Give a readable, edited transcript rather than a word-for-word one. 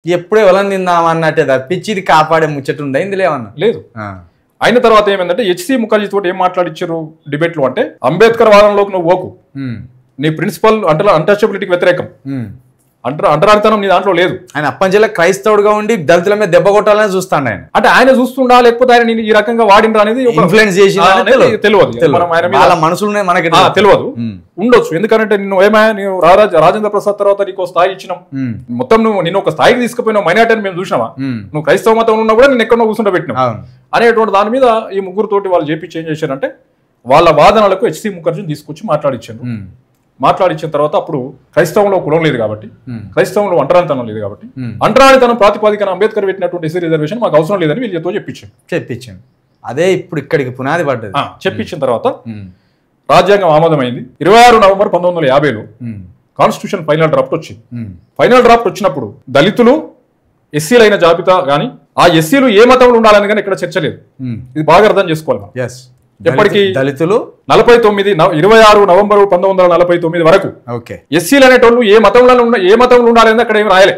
ఎప్పుడో ఎవరని తిందామన్నట్టే తప్పించి ఇది కాపాడే ముచ్చట ఉందా ఇందులో ఏమన్నా లేదు. అయిన తర్వాత ఏమైందంటే హెచ్సి ముఖర్జీ తోటి ఏం మాట్లాడిచ్చారు డిబేట్లో అంటే అంబేద్కర్ వాదంలోకి నువ్వు పోకు, నీ ప్రిన్సిపల్ అన్టచబిలిటీకి వ్యతిరేకం, అంటరానితనం నీ దాంట్లో లేదు. ఆయన అప్పంచెల క్రైస్తవుడుగా ఉండి దళితుల మీద దెబ్బ కొట్టాలని చూస్తాడు ఆయన. అంటే ఆయన చూస్తుండా లేకపోతే ఆయన ఈ రకంగా వాడిండ్రా అనేది ఇన్ఫ్లుయెన్స్ చేసి తెలియదు. వాళ్ళ మనసులోనే మనకి తెలియదు ఉండొచ్చు. ఎందుకంటే నిన్ను నువ్వు రాజేంద్ర ప్రసాద్ తర్వాత నీకు స్థాయి ఇచ్చినాం, మొత్తం నువ్వు నిన్ను ఒక స్థాయికి తీసుకుపోయినావు, మైనార్టీ అని మేము చూసినావా, నువ్వు క్రైస్తవ మతం ఉన్నా కూడా నేను ఎక్కడో కూర్చుంటే పెట్టినావు అనేటువంటి దాని మీద ఈ ముగ్గురుతోటి వాళ్ళు చేపించి ఏం చేశారంటే వాళ్ళ వాదనలకు హెచ్సి ముఖర్జీని తీసుకొచ్చి మాట్లాడిచ్చారు. మాట్లాడించిన తర్వాత అప్పుడు క్రైస్తవంలో కులం లేదు కాబట్టి, క్రైస్తవంలో అంటరానితనం లేదు కాబట్టి, అంటరానితనం ప్రాతిపాదికన అంబేద్కర్ పెట్టినటువంటి ఎస్సీ రిజర్వేషన్ మాకు అవసరం లేదని వీళ్ళతో చెప్పించాను. అదే ఇప్పుడు ఇక్కడికి పునాది పడ్డది. చెప్పించిన తర్వాత రాజ్యాంగం ఆమోదమైంది. 26 నవంబర్ 1950లో కాన్స్టిట్యూషన్ ఫైనల్ డ్రాఫ్ట్ వచ్చింది. ఫైనల్ డ్రాఫ్ట్ వచ్చినప్పుడు దళితులు ఎస్సీలైన జాబితా కానీ ఆ ఎస్సీలు ఏ మతంలో ఉండాలని కానీ ఇక్కడ చర్చ లేదు. ఇది బాగా అర్థం చేసుకోవాలి. ఎప్పటికీ దళితులు 26 నవంబర్ 1949 వరకు ఎస్సీలు అనేటోళ్ళు ఏ మతంలో ఉండాలని అక్కడ ఏం రాయలే.